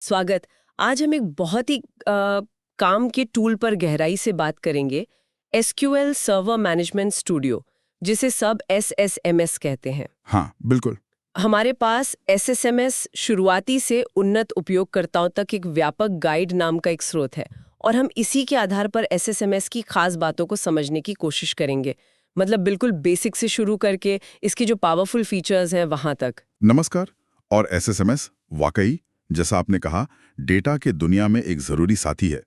स्वागत। आज हम एक बहुत ही काम के टूल पर गहराई से बात करेंगे, एसक्यूएल सर्वर मैनेजमेंट स्टूडियो, जिसे सब एसएसएमएस कहते हैं। हाँ, बिल्कुल। हमारे पास एसएसएमएस शुरुआती से उन्नत उपयोगकर्ताओं तक एक व्यापक गाइड नाम का एक स्रोत है, और हम इसी के आधार पर एसएसएमएस की खास बातों को समझने की कोशिश करेंगे। मतलब बिल्कुल बेसिक से शुरू करके इसकी जो पावरफुल फीचर्स हैं वहां तक। नमस्कार। और एसएसएमएस वाकई, जैसा आपने कहा, डेटा के दुनिया में एक जरूरी साथी है,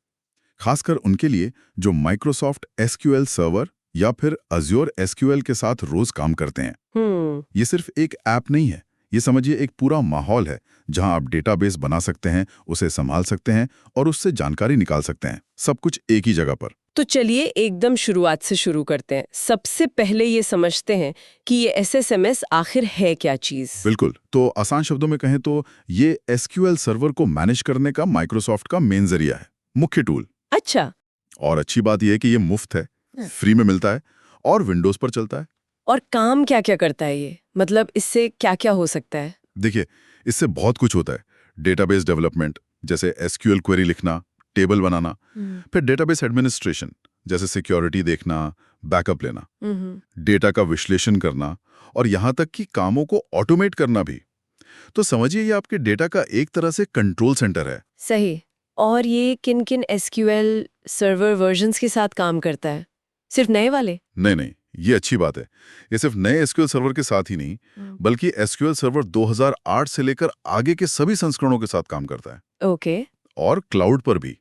खासकर उनके लिए जो माइक्रोसॉफ्ट एसक्यूएल सर्वर या फिर अज्योर एसक्यूएल के साथ रोज काम करते हैं। ये सिर्फ एक ऐप नहीं है, ये समझिए एक पूरा माहौल है जहां आप डेटाबेस बना सकते हैं, उसे संभाल सकते हैं और उससे जानकारी निकाल सकते हैं, सब कुछ एक ही जगह पर। तो चलिए एकदम शुरुआत से शुरू करते हैं। सबसे पहले ये समझते हैं कि ये एसएसएमएस आखिर है क्या चीज। बिल्कुल। तो आसान शब्दों में कहें तो ये एसक्यूएल सर्वर को मैनेज करने का माइक्रोसॉफ्ट का मेन जरिया है, मुख्य टूल। अच्छा। और अच्छी बात यह है कि ये मुफ्त है, फ्री में मिलता है और विंडोज पर चलता है। और काम क्या क्या करता है ये, मतलब इससे क्या क्या हो सकता है? देखिए, इससे बहुत कुछ होता है। डेटाबेस डेवलपमेंट, जैसे एसक्यूएल क्वेरी लिखना, टेबल बनाना। फिर डेटाबेस एडमिनिस्ट्रेशन, जैसे सिक्योरिटी देखना, बैकअप लेना, डेटा का विश्लेषण करना और यहाँ तक कि कामों को ऑटोमेट करना भी। तो समझिए ये आपके डेटा का एक तरह से कंट्रोल सेंटर है। सही। और ये किन किन एसक्यूएल सर्वर वर्जन्स के साथ काम करता है? सिर्फ नए वाले? नहीं नहीं, ये अच्छी बात है। ये सिर्फ नए एसक्यूएल सर्वर के साथ ही नहीं, बल्कि एसक्यूएल सर्वर 2008 से लेकर आगे के सभी संस्करणों के साथ काम करता है। ओके। और क्लाउड पर भी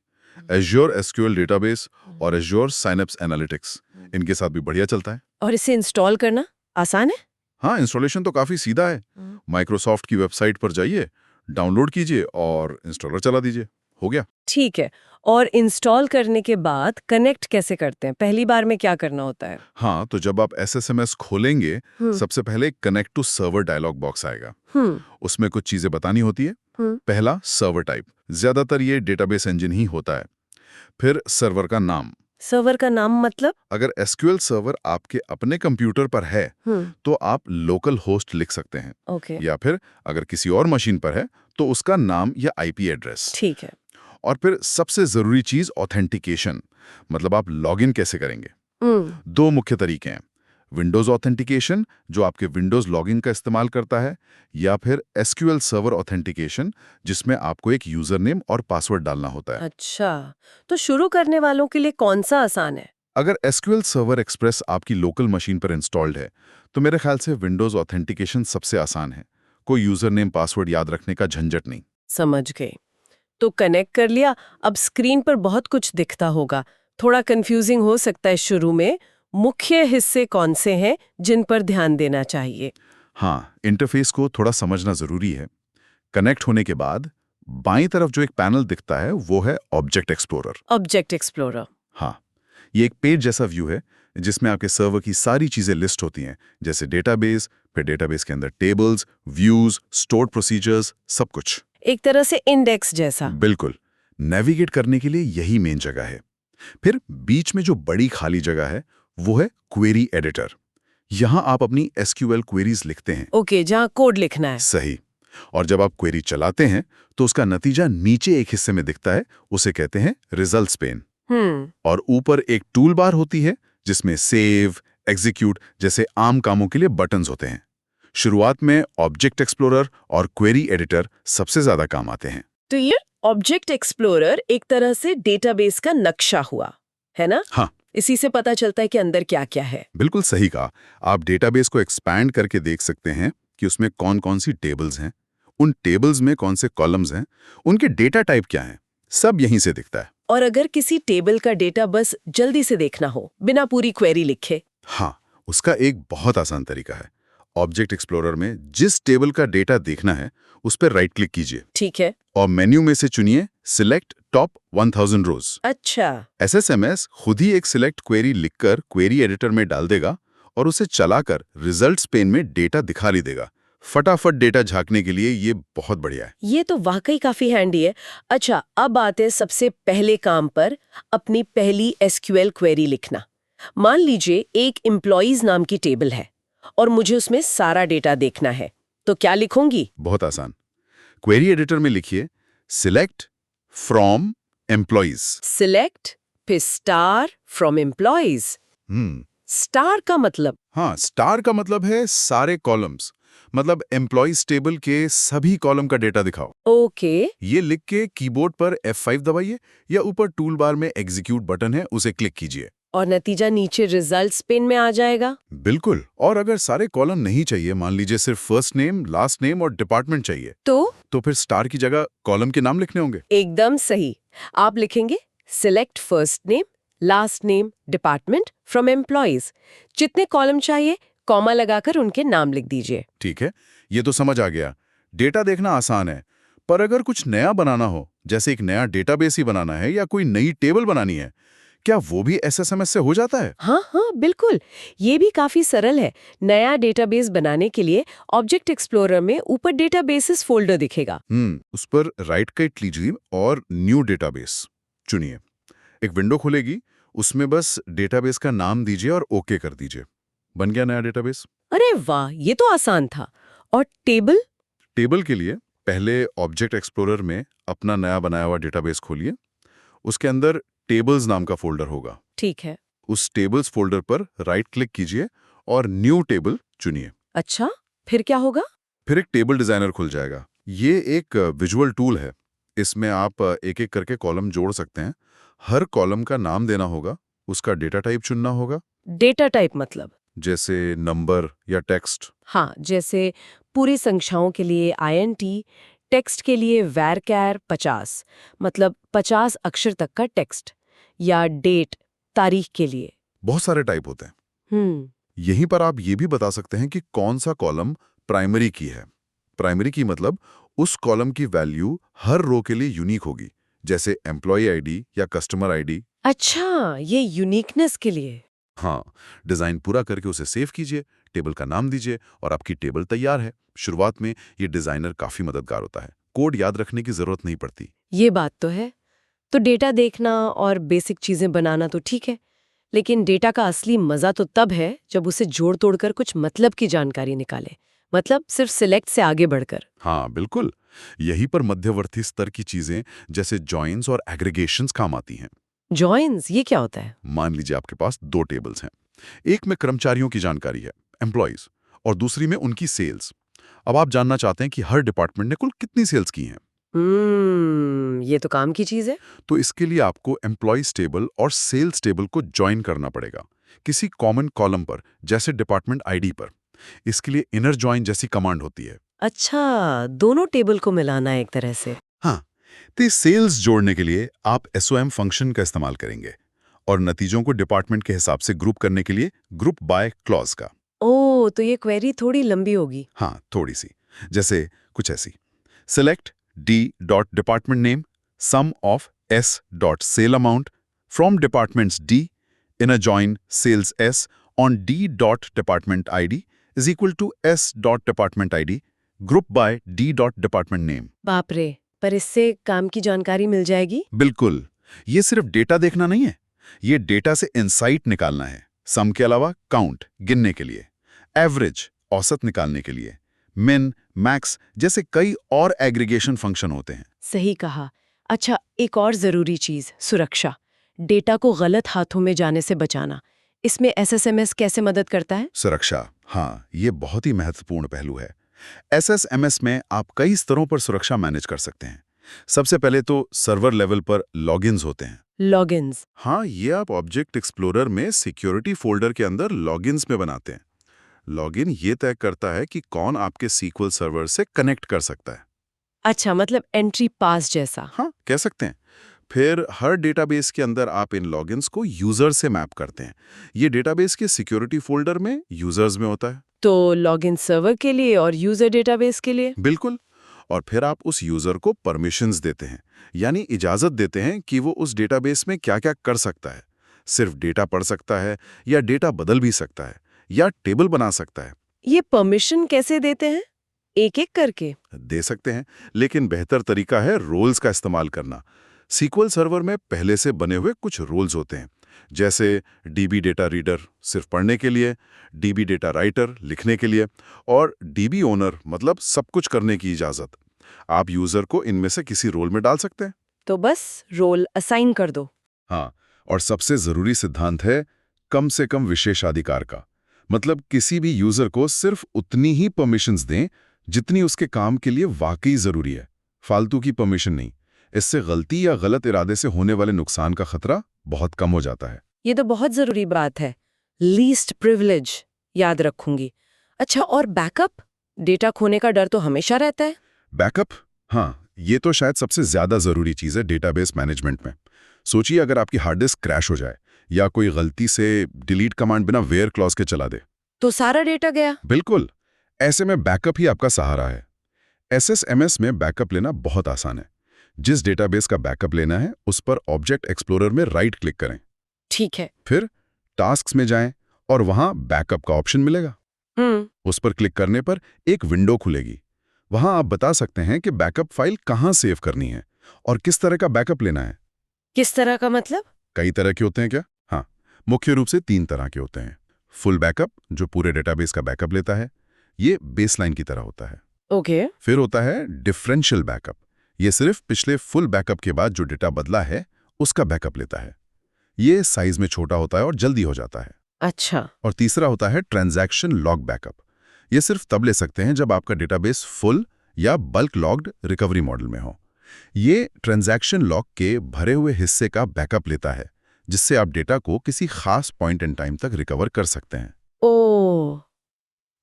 एज्योर एसक्यूएल डेटाबेस और एज्योर साइनेप्स एनालिटिक्स, इनके साथ भी बढ़िया चलता है। और इसे इंस्टॉल करना आसान है? हाँ, इंस्टॉलेशन तो काफी सीधा है। माइक्रोसॉफ्ट की वेबसाइट पर जाइए, डाउनलोड कीजिए और इंस्टॉलर चला दीजिए, हो गया। ठीक है। और इंस्टॉल करने के बाद कनेक्ट कैसे करते हैं? पहली बार में क्या करना होता है? हाँ, तो जब आप एसएसएमएस खोलेंगे, सबसे पहले connect to server dialog box आएगा। उसमें कुछ चीजें बतानी होती है। पहला, सर्वर टाइप, ज्यादातर ये डेटाबेस इंजन ही होता है। फिर सर्वर का नाम। सर्वर का नाम मतलब? अगर एसक्यूएल सर्वर आपके अपने कंप्यूटर पर है तो आप लोकल होस्ट लिख सकते हैं। ओके। या फिर अगर किसी और मशीन पर है तो उसका नाम या आईपी एड्रेस। ठीक है। और फिर सबसे जरूरी चीज ऑथेंटिकेशन, मतलब आप लॉगिन कैसे करेंगे। दो मुख्य तरीके हैं, विंडोज ऑथेंटिकेशन जो आपके विंडोज लॉगिन का इस्तेमाल करता है, या फिर एसक्यूएल सर्वर ऑथेंटिकेशन जिसमें आपको एक यूजर नेम और पासवर्ड डालना होता है। अच्छा, तो शुरू करने वालों के लिए कौन सा आसान है? अगर एसक्यूएल सर्वर एक्सप्रेस आपकी लोकल मशीन पर इंस्टॉल्ड है तो मेरे ख्याल से विंडोज ऑथेंटिकेशन सबसे आसान है। कोई यूजर नेम पासवर्ड याद रखने का झंझट नहीं। समझ गए। तो कनेक्ट कर लिया, अब स्क्रीन पर बहुत कुछ दिखता होगा, थोड़ा कंफ्यूजिंग हो सकता है शुरू में। मुख्य हिस्से कौन से हैं जिन पर ध्यान देना चाहिए? हाँ, इंटरफेस को थोड़ा समझना जरूरी है। कनेक्ट होने के बाद बाईं तरफ जो एक पैनल दिखता है वो है ऑब्जेक्ट एक्सप्लोरर। Object explorer. हाँ, ये एक पेज जैसा व्यू है जिसमें आपके सर्वर की सारी चीजें लिस्ट होती हैं, जैसे डेटाबेस, फिर डेटाबेस के अंदर टेबल्स, व्यूज, स्टोर्ड प्रोसीजर्स, सब कुछ। एक तरह से इंडेक्स जैसा। बिल्कुल। नेविगेट करने के लिए यही मेन जगह है। फिर बीच में जो बड़ी खाली जगह है वो है क्वेरी एडिटर। यहां आप अपनी एसक्यूएल क्वेरीज लिखते हैं। ओके, जहाँ कोड लिखना है। सही। और जब आप क्वेरी चलाते हैं तो उसका नतीजा नीचे एक हिस्से में दिखता है, उसे कहते हैं रिजल्ट्स पेन। और ऊपर एक टूल बार होती है जिसमें सेव, एग्जीक्यूट जैसे आम कामों के लिए बटन्स होते हैं। शुरुआत में ऑब्जेक्ट एक्सप्लोरर और क्वेरी एडिटर सबसे ज्यादा काम आते हैं। तो ये ऑब्जेक्ट एक्सप्लोरर एक तरह से डेटाबेस का नक्शा हुआ, है ना? हाँ, इसी से पता चलता है कि अंदर क्या क्या है। बिल्कुल सही कहा। आप डेटाबेस को एक्सपैंड करके देख सकते हैं कि उसमें कौन कौन सी टेबल्स हैं, उन टेबल्स में कौन से कॉलम्स हैं, उनके डेटा टाइप क्या हैं, सब यहीं से दिखता है। और अगर किसी टेबल का डेटा बस जल्दी से देखना हो, बिना पूरी क्वेरी लिखे? हाँ, उसका एक बहुत आसान तरीका है। ऑब्जेक्ट एक्सप्लोरर में जिस टेबल का डेटा देखना है उस पर राइट क्लिक कीजिए। ठीक है। और मेन्यू में से चुनिए सिलेक्ट टॉप 1000 रोज। अच्छा। एसएसएमएस खुद ही एक सिलेक्ट क्वेरी लिखकर क्वेरी एडिटर में डाल देगा और उसे चलाकर रिजल्ट्स पेन में डेटा दिखा भी देगा। फटाफट डेटा झांकने के लिए ये बहुत बढ़िया है। ये तो वाकई काफी हैंडी है। अच्छा, अब आते हैं सबसे पहले काम पर, अपनी पहली एसक्यूएल क्वेरी लिखना। मान लीजिए एक एम्प्लॉइज नाम की टेबल है और मुझे उसमें सारा डेटा देखना है, तो क्या लिखूंगी? बहुत आसान। क्वेरी एडिटर में लिखिए सिलेक्ट फ्रॉम एम्प्लॉइज। सिलेक्ट फिर स्टार फ्रॉम एम्प्लॉइज। स्टार का मतलब? हाँ, स्टार का मतलब है सारे कॉलम्स, मतलब एम्प्लॉइज टेबल के सभी कॉलम का डेटा दिखाओ। ओके। ये लिख के कीबोर्ड पर F5 दबाइए या ऊपर टूल बार में एग्जीक्यूट बटन है, उसे क्लिक कीजिए। और नतीजा नीचे रिजल्ट्स पेन में आ जाएगा? बिल्कुल। और अगर सारे कॉलम नहीं चाहिए, मान लीजिए सिर्फ फर्स्ट नेम, लास्ट नेम और डिपार्टमेंट चाहिए, तो फिर स्टार की जगह कॉलम के नाम लिखने होंगे। एकदम सही। आप लिखेंगे select first name, last name, department from employees. जितने कॉलम चाहिए कॉमा लगाकर उनके नाम लिख दीजिए। ठीक है, ये तो समझ आ गया। डेटा देखना आसान है, पर अगर कुछ नया बनाना हो, जैसे एक नया डेटाबेस ही बनाना है या कोई नई टेबल बनानी है, क्या वो भी एसएसएमएस से हो जाता है? हाँ हाँ बिल्कुल, ये भी काफी सरल है। नया डेटाबेस बनाने के लिए ऑब्जेक्ट एक्सप्लोरर में ऊपर डेटाबेसेस फोल्डर दिखेगा। उस पर राइट क्लिक लीजिए और न्यू डेटाबेस चुनिए। एक विंडो खुलेगी, उसमें बस डेटाबेस का नाम दीजिए और ओके कर दीजिए। बन गया नया डेटाबेस। अरे वाह, ये तो आसान था। और टेबल? टेबल के लिए पहले ऑब्जेक्ट एक्सप्लोरर में अपना नया बनाया हुआ डेटाबेस खोलिए। उसके अंदर टेबल्स नाम का फोल्डर होगा। ठीक है। उस टेबल्स फोल्डर पर राइट क्लिक कीजिए और न्यू टेबल चुनिए। अच्छा, फिर क्या होगा? फिर एक टेबल डिजाइनर खुल जाएगा। ये एक विजुअल टूल है। इसमें आप एक-एक करके कॉलम जोड़ सकते हैं। हर कॉलम का नाम देना होगा, उसका डेटा टाइप चुनना होगा, डेटा टाइप मतलब? जैसे नंबर या टेक्स्ट। हाँ, जैसे पूरी संख्याओं के लिए INT, टेक्स्ट के लिए varchar 50, मतलब 50 अक्षर तक का टेक्स्ट, या डेट, तारीख के लिए। बहुत सारे टाइप होते हैं। हम्म। यहीं पर आप ये भी बता सकते हैं कि कौन सा कॉलम प्राइमरी की है। प्राइमरी की मतलब उस कॉलम की वैल्यू हर रो के लिए यूनिक होगी, जैसे एम्प्लॉय आईडी या कस्टमर आईडी। अच्छा, ये यूनिकनेस के लिए। हाँ, डिजाइन पूरा करके उसे सेव कीजिए, टेबल का नाम दीजिए और आपकी टेबल तैयार है। शुरुआत में ये डिजाइनर काफी मददगार होता है, कोड याद रखने की जरूरत नहीं पड़ती। ये बात तो है। तो डेटा देखना और बेसिक चीजें बनाना तो ठीक है, लेकिन डेटा का असली मजा तो तब है जब उसे जोड़ तोड़कर कुछ मतलब की जानकारी निकाले, मतलब सिर्फ सिलेक्ट से आगे बढ़कर। हाँ बिल्कुल, यहीं पर मध्यवर्ती स्तर की चीजें जैसे जॉइंस और एग्रीगेशंस काम आती हैं। जॉइंस, ये क्या होता है? मान लीजिए आपके पास दो टेबल्स हैं। एक में कर्मचारियों की जानकारी है, एम्प्लॉइज, और दूसरी में उनकी सेल्स। अब आप जानना चाहते हैं कि हर डिपार्टमेंट ने कुल कितनी सेल्स की हैं। ये तो काम की चीज है। तो इसके लिए आपको एम्प्लॉइज टेबल और सेल्स टेबल को ज्वाइन करना पड़ेगा किसी कॉमन कॉलम पर, जैसे डिपार्टमेंट आईडी पर। इसके लिए इनर ज्वाइन जैसी कमांड होती है। अच्छा, दोनों टेबल को मिलाना है एक तरह से। हाँ, तो सेल्स जोड़ने के लिए आप SOM फंक्शन का इस्तेमाल करेंगे और नतीजों को डिपार्टमेंट के हिसाब से ग्रुप करने के लिए ग्रुप बाय क्लॉज का। ओह, तो ये क्वेरी थोड़ी लंबी होगी। हाँ, थोड़ी सी, जैसे कुछ ऐसी। Select D.department name sum of S.sale amount from departments D in a join sales S on D.department ID is equal to S.department ID group by D.department name। बाप रे, पर इससे काम की जानकारी मिल जाएगी? बिल्कुल, ये सिर्फ डेटा देखना नहीं है, ये डेटा से इंसाइट निकालना है। सम के अलावा काउंट गिनने के लिए, एवरेज औसत निकालने के लिए, मिन मैक्स जैसे कई और एग्रीगेशन फंक्शन होते हैं। सही कहा। अच्छा, एक और जरूरी चीज, सुरक्षा। डेटा को गलत हाथों में जाने से बचाना, इसमें SSMS कैसे मदद करता है? सुरक्षा, हाँ, ये बहुत ही महत्वपूर्ण पहलू है। SSMS में आप कई स्तरों पर सुरक्षा मैनेज कर सकते हैं। सबसे पहले तो सर्वर लेवल पर लॉगिन्स होते हैं। लॉगिन्स? हाँ, ये आप ऑब्जेक्ट एक्सप्लोरर में सिक्योरिटी फोल्डर के अंदर लॉगिन्स में बनाते हैं। लॉगिन ये तय करता है कि कौन आपके SQL सर्वर से कनेक्ट कर सकता है। अच्छा, मतलब एंट्री पास जैसा। हाँ, कह सकते हैं। फिर हर डेटाबेस के अंदर आप इन लॉगिन्स को यूजर से मैप करते हैं। ये डेटाबेस के सिक्योरिटी फोल्डर में यूजर्स में होता है। तो लॉगिन सर्वर के लिए और यूजर डेटाबेस के लिए? बिल्कुल। और फिर आप उस यूजर को परमिशंस देते हैं, यानी इजाजत देते हैं कि वो उस डेटाबेस में क्या-क्या कर सकता है। सिर्फ डेटा पढ़ सकता है या डेटा बदल भी सकता है या टेबल बना सकता है। ये परमिशन कैसे देते हैं? एक-एक करके? दे सकते हैं, लेकिन बेहतर तरीका है रोल्स का इस्तेमाल करना। SQL सर्वर में पहले से बने हुए कुछ रोल्स होते हैं, जैसे DB डेटा रीडर सिर्फ पढ़ने के लिए, DB डेटा राइटर लिखने के लिए, और DB ओनर मतलब सब कुछ करने की इजाजत। आप यूजर को इनमें से किसी रोल में डाल सकते हैं। तो बस रोल असाइन कर दो। हाँ, और सबसे जरूरी सिद्धांत है कम से कम विशेषाधिकार का। मतलब किसी भी यूजर को सिर्फ उतनी ही परमिशंस दें जितनी उसके काम के लिए वाकई जरूरी है, फालतू की परमिशन नहीं। इससे गलती या गलत इरादे से होने वाले नुकसान का खतरा बहुत कम हो जाता है। ये तो बहुत जरूरी बात है। लीस्ट प्रिविलेज याद रखूंगी। अच्छा, और बैकअप? डेटा खोने का डर तो हमेशा रहता है। बैकअप? हाँ, ये तो शायद सबसे ज्यादा जरूरी चीज है डेटाबेस मैनेजमेंट में। सोचिए अगर आपकी हार्ड डिस्क क्रैश हो जाए या कोई गलती से डिलीट कमांड बिना वेयर क्लॉज के चला दे, तो सारा डेटा गया। बिल्कुल। ऐसे में बैकअप ही आपका सहारा है। एसएसएमएस में बैकअप लेना बहुत आसान है। जिस डेटाबेस का बैकअप लेना है उस पर ऑब्जेक्ट एक्सप्लोरर में राइट क्लिक करें, ठीक है। फिर टास्क्स में जाएं और वहां बैकअप का ऑप्शन मिलेगा। उस पर क्लिक करने पर एक विंडो खुलेगी। वहां आप बता सकते हैं कि बैकअप फाइल कहां सेव करनी है और किस तरह का बैकअप लेना है। किस तरह का मतलब? कई तरह के होते हैं क्या? हाँ, मुख्य रूप से 3 तरह के होते हैं। फुल बैकअप, जो पूरे डेटाबेस का बैकअप लेता है, ये बेसलाइन की तरह होता है। ओके। फिर होता है डिफरेंशियल बैकअप। ये सिर्फ पिछले फुल बैकअप के बाद जो डेटा बदला है उसका बैकअप लेता है। ये साइज में छोटा होता है और जल्दी हो जाता है। अच्छा। और तीसरा होता है ट्रांजैक्शन लॉग बैकअप। ये सिर्फ तब ले सकते हैं जब आपका डेटाबेस फुल या बल्क लॉग्ड रिकवरी मॉडल में हो। ये ट्रांजैक्शन लॉग के भरे हुए हिस्से का बैकअप लेता है, जिससे आप डेटा को किसी खास पॉइंट इन टाइम तक रिकवर कर सकते हैं। ओह,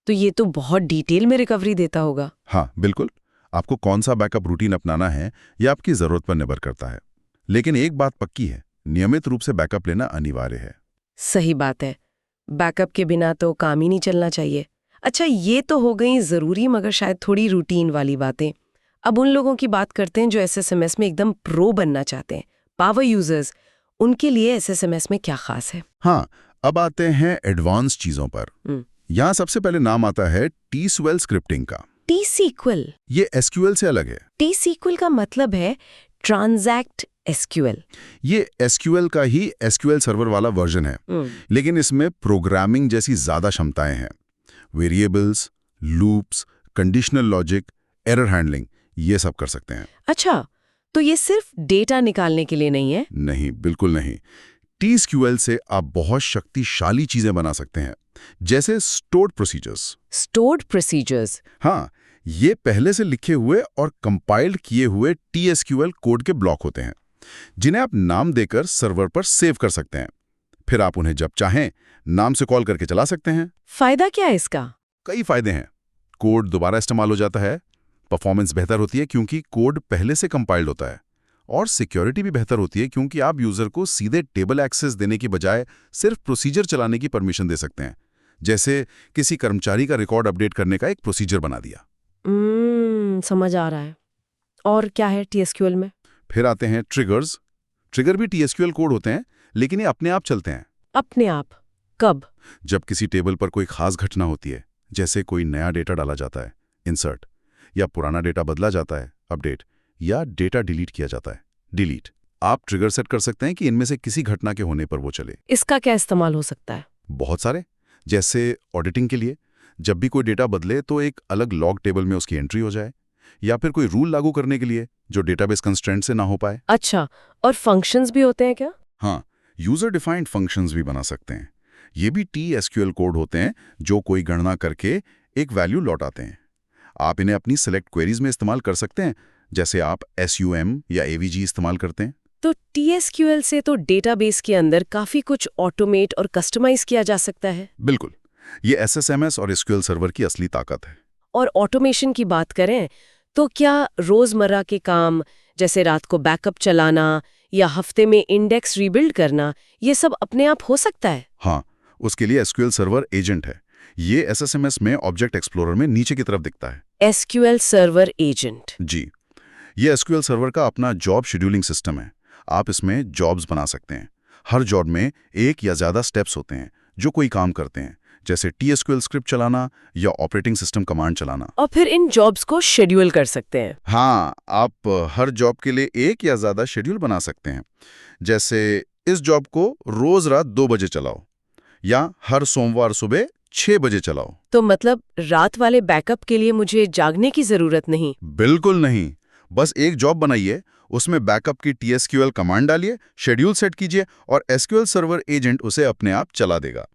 तो ये तो बहुत डिटेल में रिकवरी देता होगा। हाँ, बिल्कुल। आपको कौन सा बैकअप रूटीन अपनाना है यह आपकी जरूरत पर निर्भर करता है। लेकिन एक बात पक्की है, नियमित रूप से बैकअप लेना अनिवार्य है। सही बात है। बैकअप के बिना तो काम ही नहीं चलना चाहिए। अच्छा, ये तो हो गई जरूरी मगर शायद थोड़ी रूटीन वाली बातें। अब उन लोगों की बात करते हैं जो एसएसएमएस में एकदम प्रो बनना चाहते हैं, पावर यूजर्स। उनके लिए एसएसएमएस में क्या खास है? हाँ, अब आते हैं एडवांस चीजों पर। यहाँ सबसे पहले नाम आता है T-SQL स्क्रिप्टिंग का। T-SQL? ये एसक्यूएल से अलग है। T-SQL का मतलब है ट्रांजैक्ट एसक्यूएल। ये एसक्यूएल का ही एसक्यूएल सर्वर वाला वर्जन है, लेकिन इसमें प्रोग्रामिंग जैसी ज्यादा क्षमताएं हैं। Variables, loops, conditional logic, error handling, ये सब कर सकते हैं। अच्छा, तो ये सिर्फ डेटा निकालने के लिए नहीं है? नहीं, बिल्कुल नहीं। T-SQL से आप बहुत शक्तिशाली चीजें बना सकते हैं, जैसे स्टोर्ड प्रोसीजर्स। Stored procedures? हाँ, ये पहले से लिखे हुए और कंपाइल्ड किए हुए TSQL कोड के ब्लॉक होते हैं, जिन्हें आप नाम देकर सर्वर पर सेव कर सकते हैं। फिर आप उन्हें जब चाहें नाम से कॉल करके चला सकते हैं। फायदा क्या है इसका? कई फायदे हैं। कोड दोबारा इस्तेमाल हो जाता है, परफॉर्मेंस बेहतर होती है क्योंकि कोड पहले से कंपाइल्ड होता है, और सिक्योरिटी भी बेहतर होती है क्योंकि आप यूजर को सीधे टेबल एक्सेस देने की बजाय सिर्फ प्रोसीजर चलाने की परमिशन दे सकते हैं। जैसे किसी कर्मचारी का रिकॉर्ड अपडेट करने का एक प्रोसीजर बना दिया। समझ आ रहा है। और क्या है TSQL में? फिर आते हैं ट्रिगर्स। ट्रिगर भी TSQL कोड होते हैं, लेकिन ये अपने आप चलते हैं। अपने आप? कब? जब किसी टेबल पर कोई खास घटना होती है, जैसे कोई नया डेटा डाला जाता है, इंसर्ट, या पुराना डेटा बदला जाता है, अपडेट, या डेटा डिलीट किया जाता है, डिलीट, आप ट्रिगर सेट कर सकते हैं कि इनमें से किसी घटना के होने पर वो चले। इसका क्या इस्तेमाल हो सकता है? बहुत सारे। जैसे ऑडिटिंग के लिए, जब भी कोई डेटा बदले तो एक अलग लॉग टेबल में उसकी एंट्री हो जाए, या फिर कोई रूल लागू करने के लिए जो डेटाबेस कंस्ट्रेंट से ना हो पाए। अच्छा, और फंक्शंस भी होते हैं क्या? हाँ, यूजर डिफाइंड फंक्शंस भी बना सकते हैं। ये भी TSQL कोड होते हैं जो कोई गणना करके एक वैल्यू लौटाते हैं। आप इन्हें अपनी सेलेक्ट क्वेरीज में इस्तेमाल कर सकते हैं, जैसे आप SUM या AVG इस्तेमाल करते हैं। तो TSQL से तो डेटाबेस के अंदर काफी कुछ ऑटोमेट और कस्टमाइज किया जा सकता है। बिल्कुल, ये SSMS और SQL सर्वर की असली ताकत है। और ऑटोमेशन की बात करें तो क्या रोजमर्रा के काम जैसे रात को बैकअप चलाना या हफ्ते में इंडेक्स रीबिल्ड करना, ये सब अपने आप हो सकता है? हाँ, उसके लिए SQL सर्वर एजेंट है। ये SSMS में ऑब्जेक्ट एक्सप्लोरर में नीचे की तरफ दिखता है। SQL server agent? जी, ये SQL सर्वर का अपना जॉब शेड्यूलिंग सिस्टम है। आप इसमें जॉब्स बना सकते हैं। हर जॉब में एक या ज्यादा स्टेप्स होते हैं जो कोई काम करते हैं, जैसे TSQL स्क्रिप्ट चलाना या ऑपरेटिंग सिस्टम कमांड चलाना। और फिर इन जॉब्स को शेड्यूल कर सकते हैं? हाँ, आप हर जॉब के लिए एक या ज्यादा शेड्यूल बना सकते हैं, जैसे इस जॉब को रोज रात 2 बजे चलाओ, या हर सोमवार सुबह 6 बजे चलाओ। तो मतलब रात वाले बैकअप के लिए मुझे जागने की जरूरत नहीं। बिल्कुल नहीं। बस एक जॉब बनाइए, उसमें बैकअप की TSQL कमांड डालिए, शेड्यूल सेट कीजिए और SQL सर्वर एजेंट उसे अपने आप चला देगा।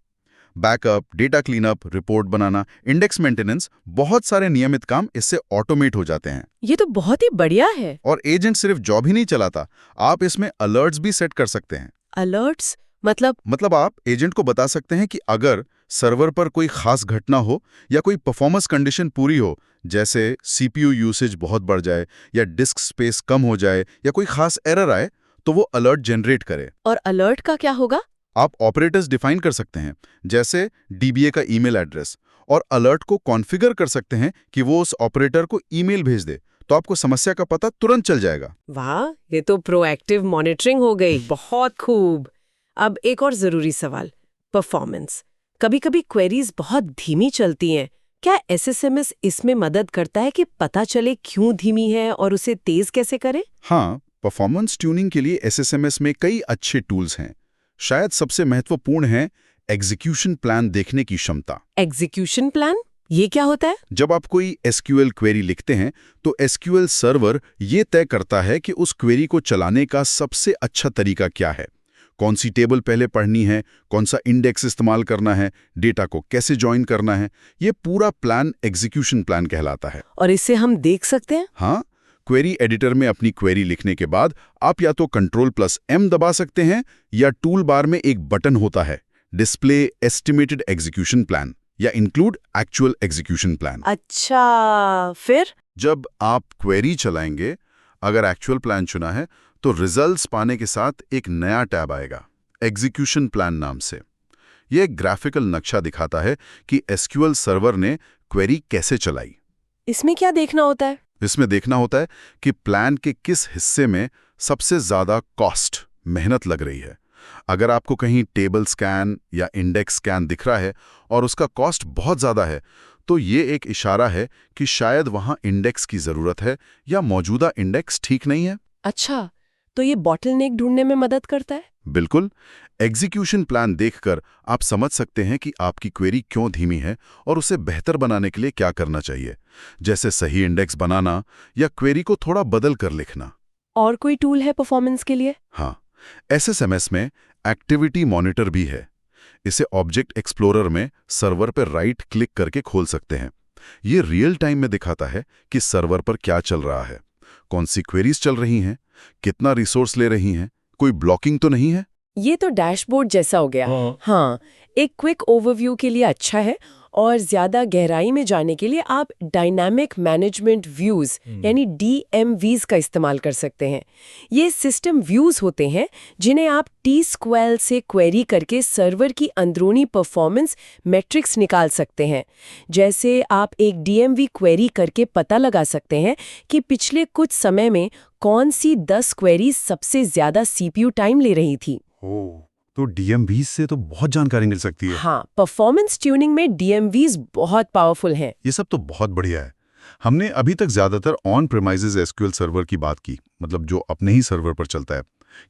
बैकअप, डेटा क्लीनअप, रिपोर्ट बनाना, इंडेक्स मेंटेनेंस, बहुत सारे नियमित काम इससे ऑटोमेट हो जाते हैं। ये तो बहुत ही बढ़िया है। और एजेंट सिर्फ जॉब ही नहीं चलाता, आप इसमें अलर्ट्स भी सेट कर सकते हैं। अलर्ट्स मतलब आप एजेंट को बता सकते हैं कि अगर सर्वर पर कोई खास घटना हो या कोई परफॉर्मेंस कंडीशन पूरी हो, जैसे CPU यूसेज बहुत बढ़ जाए या डिस्क स्पेस कम हो जाए या कोई खास एरर आए, तो वो अलर्ट जनरेट करे। और अलर्ट का क्या होगा? आप ऑपरेटर्स डिफाइन कर सकते हैं, जैसे DBA का ईमेल एड्रेस, और अलर्ट को कॉन्फ़िगर कर सकते हैं कि वो उस ऑपरेटर को ईमेल भेज दे, तो आपको समस्या का पता तुरंत चल जाएगा। वाह, ये तो प्रोएक्टिव मॉनिटरिंग हो गई। बहुत खूब। अब एक और जरूरी सवाल, परफॉर्मेंस। कभी-कभी क्वेरीज बहुत धीमी चलती हैं। क्या SSMS इसमें मदद करता है कि पता चले क्यों धीमी है और उसे तेज कैसे करे? हाँ, परफॉर्मेंस ट्यूनिंग के लिए SSMS में कई अच्छे टूल्स हैं। शायद सबसे महत्वपूर्ण है एग्जीक्यूशन प्लान देखने की क्षमता। Execution plan? ये क्या होता है? जब आप कोई SQL क्वेरी लिखते हैं, तो SQL सर्वर ये तय करता है कि उस क्वेरी को चलाने का सबसे अच्छा तरीका क्या है, कौन सी टेबल पहले पढ़नी है, कौन सा इंडेक्स इस्तेमाल करना है, डेटा को कैसे ज्वाइन करना है। ये पूरा प्लान एग्जीक्यूशन प्लान कहलाता है। और इसे हम देख सकते हैं? हाँ, क्वेरी एडिटर में अपनी क्वेरी लिखने के बाद आप या तो Ctrl+M दबा सकते हैं या टूल बार में एक बटन होता है, डिस्प्ले एस्टिमेटेड एग्जीक्यूशन प्लान या इंक्लूड एक्चुअल एग्जीक्यूशन प्लान। अच्छा, फिर? जब आप क्वेरी चलाएंगे, अगर एक्चुअल प्लान चुना है, तो रिजल्ट्स पाने के साथ एक नया टैब आएगा, एग्जीक्यूशन प्लान नाम से। ये एक ग्राफिकल नक्शा दिखाता है कि SQL सर्वर ने क्वेरी कैसे चलाई। इसमें क्या देखना होता है? इसमें देखना होता है कि प्लान के किस हिस्से में सबसे ज्यादा कॉस्ट, मेहनत लग रही है। अगर आपको कहीं टेबल स्कैन या इंडेक्स स्कैन दिख रहा है और उसका कॉस्ट बहुत ज्यादा है, तो ये एक इशारा है कि शायद वहां इंडेक्स की जरूरत है या मौजूदा इंडेक्स ठीक नहीं है। अच्छा, तो ये बॉटलनेक ढूंढने में मदद करता है? बिल्कुल। एग्जीक्यूशन प्लान देखकर आप समझ सकते हैं कि आपकी क्वेरी क्यों धीमी है और उसे बेहतर बनाने के लिए क्या करना चाहिए, जैसे सही इंडेक्स बनाना या क्वेरी को थोड़ा बदल कर लिखना। और कोई टूल है परफॉर्मेंस के लिए? हाँ, SSMS में एक्टिविटी मॉनिटर भी है। इसे ऑब्जेक्ट एक्सप्लोरर में सर्वर पर राइट क्लिक करके खोल सकते हैं। ये रियल टाइम में दिखाता है कि सर्वर पर क्या चल रहा है, कौन सी क्वेरीज चल रही हैं, कितना रिसोर्स ले रही हैं, कोई ब्लॉकिंग तो नहीं है। ये तो डैशबोर्ड जैसा हो गया। हाँ, एक क्विक ओवरव्यू के लिए अच्छा है, और ज्यादा गहराई में जाने के लिए आप डायनामिक मैनेजमेंट व्यूज यानी DMVs का इस्तेमाल कर सकते हैं। ये सिस्टम व्यूज होते हैं जिन्हें आप T-SQL से क्वेरी करके सर्वर की अंदरूनी परफॉर्मेंस मैट्रिक्स निकाल सकते हैं। जैसे आप एक DMV क्वेरी करके पता लगा सकते हैं कि पिछले कुछ समय में कौन सी 10 क्वेरीज सबसे ज्यादा CPU टाइम ले रही थी। तो DMVs से तो बहुत जानकारी मिल सकती है। हाँ, परफॉर्मेंस ट्यूनिंग में DMVs बहुत पावरफुल हैं। ये सब तो बहुत बढ़िया है। हमने अभी तक ज्यादातर ऑन प्रेमाइजेज SQL सर्वर की बात की, मतलब जो अपने ही सर्वर पर चलता है।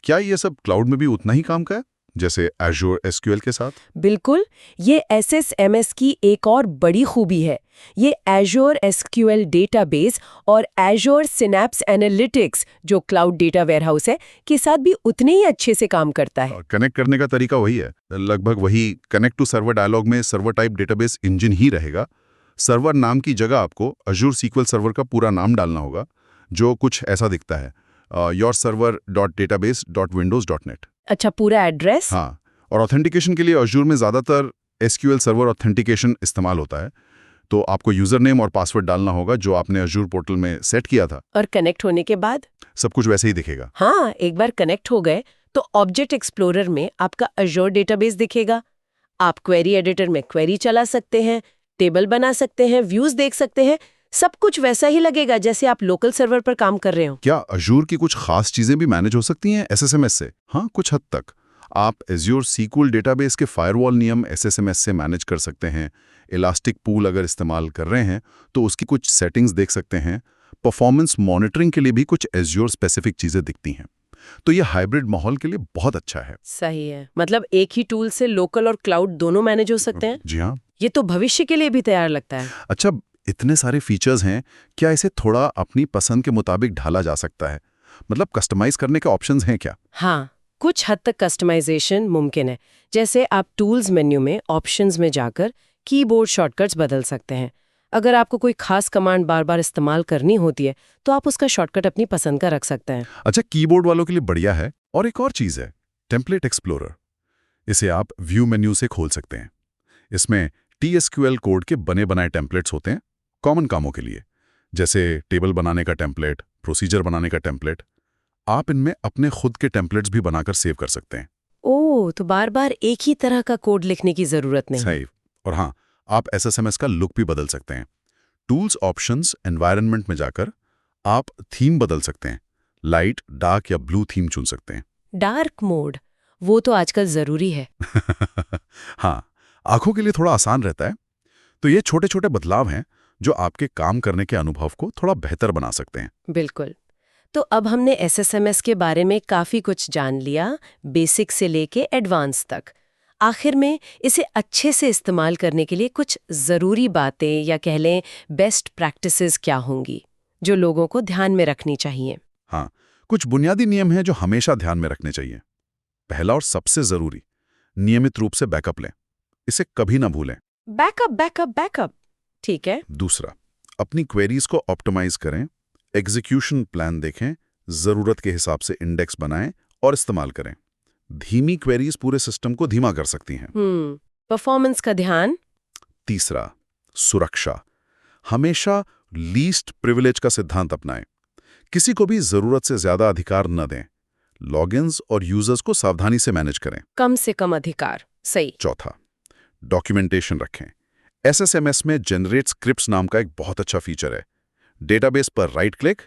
क्या ये सब क्लाउड में भी उतना ही काम का है, जैसे Azure SQL के साथ? बिल्कुल, ये SSMS की एक और बड़ी खूबी है। ये Azure SQL डेटाबेस और Azure Synapse Analytics, जो क्लाउड डेटा वेयरहाउस है, के साथ भी उतने ही अच्छे से काम करता है। कनेक्ट करने का तरीका वही है, लगभग वही। कनेक्ट टू सर्वर डायलॉग में सर्वर टाइप डेटाबेस इंजन ही रहेगा। सर्वर नाम की जगह आपको Azure SQL सर्वर का पूरा नाम डालना होगा, जो कुछ ऐसा दिखता है, yourserver.database.windows.net। अच्छा, पूरा एड्रेस? हाँ, और ऑथेंटिकेशन के लिए Azure में ज़्यादातर SQL सर्वर ऑथेंटिकेशन इस्तेमाल होता है। तो आपको यूजर नेम और पासवर्ड डालना होगा जो आपने Azure पोर्टल में सेट किया था। और कनेक्ट होने के बाद सब कुछ वैसे ही दिखेगा। हाँ, एक बार कनेक्ट हो गए तो ऑब्जेक्ट एक्सप्लोरर में आपका Azure डेटाबेस दिखेगा। आप क्वेरी एडिटर में क्वेरी चला सकते हैं, टेबल बना सकते हैं, व्यूज देख सकते हैं। सब कुछ वैसा ही लगेगा जैसे आप लोकल सर्वर पर काम कर रहे हो। क्या Azure की कुछ खास चीजें भी मैनेज हो सकती हैं SSMS से? हाँ, कुछ हद तक। आप Azure SQL डेटाबेस के फायरवॉल नियम SSMS से मैनेज कर सकते हैं। इलास्टिक पूल अगर इस्तेमाल कर रहे हैं तो उसकी कुछ सेटिंग्स देख सकते हैं। परफॉर्मेंस मॉनिटरिंग के लिए भी कुछ Azure स्पेसिफिक चीजें दिखती हैं। तो ये हाइब्रिड माहौल के लिए बहुत अच्छा है। सही है, मतलब एक ही टूल से लोकल और क्लाउड दोनों मैनेज हो सकते हैं। जी हाँ। ये तो भविष्य के लिए भी तैयार लगता है। अच्छा, इतने सारे फीचर्स हैं, क्या इसे थोड़ा अपनी पसंद के मुताबिक ढाला जा सकता है? मतलब कस्टमाइज करने के ऑप्शंस हैं क्या? हाँ, कुछ हद तक कस्टमाइजेशन मुमकिन है। जैसे आप टूल्स मेन्यू में ऑप्शंस में जाकर कीबोर्ड शॉर्टकट्स बदल सकते हैं। अगर आपको कोई खास कमांड बार बार इस्तेमाल करनी होती है तो आप उसका शॉर्टकट अपनी पसंद का रख सकते हैं। अच्छा, कीबोर्ड वालों के लिए बढ़िया है। और एक और चीज़ है, टेम्पलेट एक्सप्लोरर। इसे आप व्यू मेन्यू से खोल सकते हैं। इसमें TSQL कोड के बने बनाए टेम्पलेट्स होते हैं कॉमन कामों के लिए, जैसे टेबल बनाने का टेम्पलेट, प्रोसीजर बनाने का टेम्पलेट। आप इनमें अपने खुद के टेम्पलेट्स भी बनाकर सेव कर सकते हैं। ओह, तो बार बार एक ही तरह का कोड लिखने की जरूरत नहीं। सही। और हाँ, आप SSMS का लुक भी बदल सकते हैं। टूल्स ऑप्शंस एनवायरनमेंट में जाकर आप थीम बदल सकते हैं। लाइट, डार्क या ब्लू थीम चुन सकते हैं। डार्क मोड, वो तो आजकल जरूरी है। हाँ, आंखों के लिए थोड़ा आसान रहता है। तो ये छोटे छोटे बदलाव हैं जो आपके काम करने के अनुभव को थोड़ा बेहतर बना सकते हैं। बिल्कुल। तो अब हमने SSMS के बारे में काफी कुछ जान लिया, बेसिक से लेके एडवांस तक। आखिर में इसे अच्छे से इस्तेमाल करने के लिए कुछ जरूरी बातें या कह लें बेस्ट प्रैक्टिसेस क्या होंगी जो लोगों को ध्यान में रखनी चाहिए? हाँ, कुछ बुनियादी नियम हैं जो हमेशा ध्यान में रखने चाहिए। पहला और सबसे जरूरी, नियमित रूप से बैकअप लें। इसे कभी ना भूलें। बैकअप बैकअप बैकअप, ठीक है। दूसरा, अपनी क्वेरीज को ऑप्टिमाइज करें। एग्जीक्यूशन प्लान देखें, जरूरत के हिसाब से इंडेक्स बनाएं और इस्तेमाल करें। धीमी क्वेरीज पूरे सिस्टम को धीमा कर सकती हैं। परफॉर्मेंस का ध्यान। तीसरा, सुरक्षा। हमेशा लीस्ट प्रिविलेज का सिद्धांत अपनाएं। किसी को भी जरूरत से ज्यादा अधिकार न दें। लॉगिन्स और यूजर्स को सावधानी से मैनेज करें। कम से कम अधिकार, सही। चौथा, डॉक्यूमेंटेशन रखें। SSMS में जनरेट स्क्रिप्ट्स नाम का एक बहुत अच्छा फीचर है। डेटाबेस पर right click,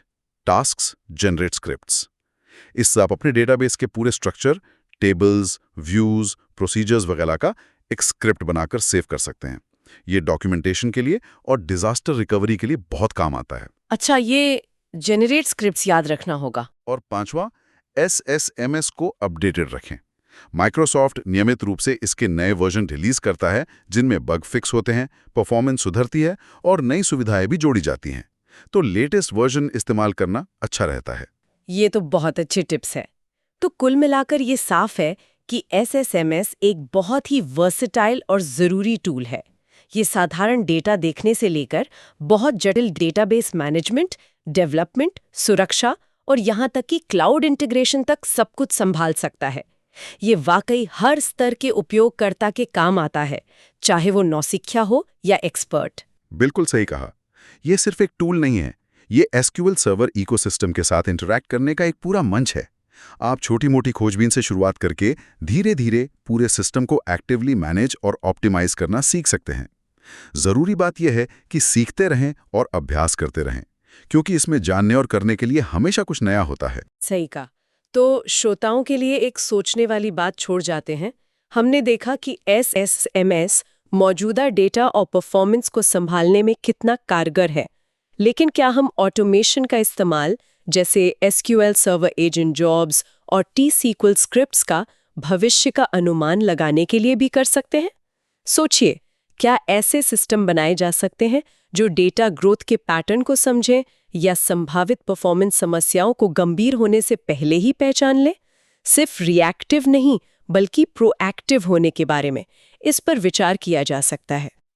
tasks, generate scripts. इससे आप अपने डेटाबेस के पूरे स्ट्रक्चर, टेबल्स, व्यूज, प्रोसीजर्स वगैरह का एक स्क्रिप्ट बनाकर सेव कर सकते हैं। ये डॉक्यूमेंटेशन के लिए और डिजास्टर रिकवरी के लिए बहुत काम आता है। अच्छा, ये जेनरेट स्क्रिप्ट्स याद रखना होगा। और पांचवा, SSMS को अपडेटेड रखें। माइक्रोसॉफ्ट नियमित रूप से इसके नए वर्जन रिलीज करता है जिनमें बग फिक्स होते हैं, परफॉर्मेंस सुधरती है और नई सुविधाएं भी जोड़ी जाती हैं। तो लेटेस्ट वर्जन इस्तेमाल करना अच्छा रहता है। ये तो बहुत अच्छे टिप्स है। तो कुल मिलाकर ये साफ है कि SSMS एक बहुत ही वर्सेटाइल और ज़रूरी टूल है। ये साधारण डेटा देखने से लेकर बहुत जटिल डेटाबेस मैनेजमेंट, डेवलपमेंट, सुरक्षा और यहाँ तक कि क्लाउड इंटीग्रेशन तक सब कुछ संभाल सकता है। ये वाकई हर स्तर के उपयोगकर्ता के काम आता है, चाहे वो नौसिखिया हो या एक्सपर्ट। बिल्कुल सही कहा। ये सिर्फ एक टूल नहीं है, ये SQL सर्वर इकोसिस्टम के साथ इंटरैक्ट करने का एक पूरा मंच है। आप छोटी मोटी खोजबीन से शुरुआत करके धीरे धीरे पूरे सिस्टम को एक्टिवली मैनेज और ऑप्टिमाइज करना सीख सकते हैं। जरूरी बात यह है कि सीखते रहें और अभ्यास करते रहें, क्योंकि इसमें जानने और करने के लिए हमेशा कुछ नया होता है। सही कहा। तो श्रोताओं के लिए एक सोचने वाली बात छोड़ जाते हैं। हमने देखा कि SSMS मौजूदा डेटा और परफॉर्मेंस को संभालने में कितना कारगर है, लेकिन क्या हम ऑटोमेशन का इस्तेमाल जैसे SQL सर्वर एजेंट जॉब्स और T-SQL स्क्रिप्ट्स का भविष्य का अनुमान लगाने के लिए भी कर सकते हैं? सोचिए, क्या ऐसे सिस्टम बनाए जा सकते हैं जो डेटा ग्रोथ के पैटर्न को समझें या संभावित परफॉर्मेंस समस्याओं को गंभीर होने से पहले ही पहचान लें? सिर्फ रिएक्टिव नहीं, बल्कि प्रोएक्टिव होने के बारे में इस पर विचार किया जा सकता है।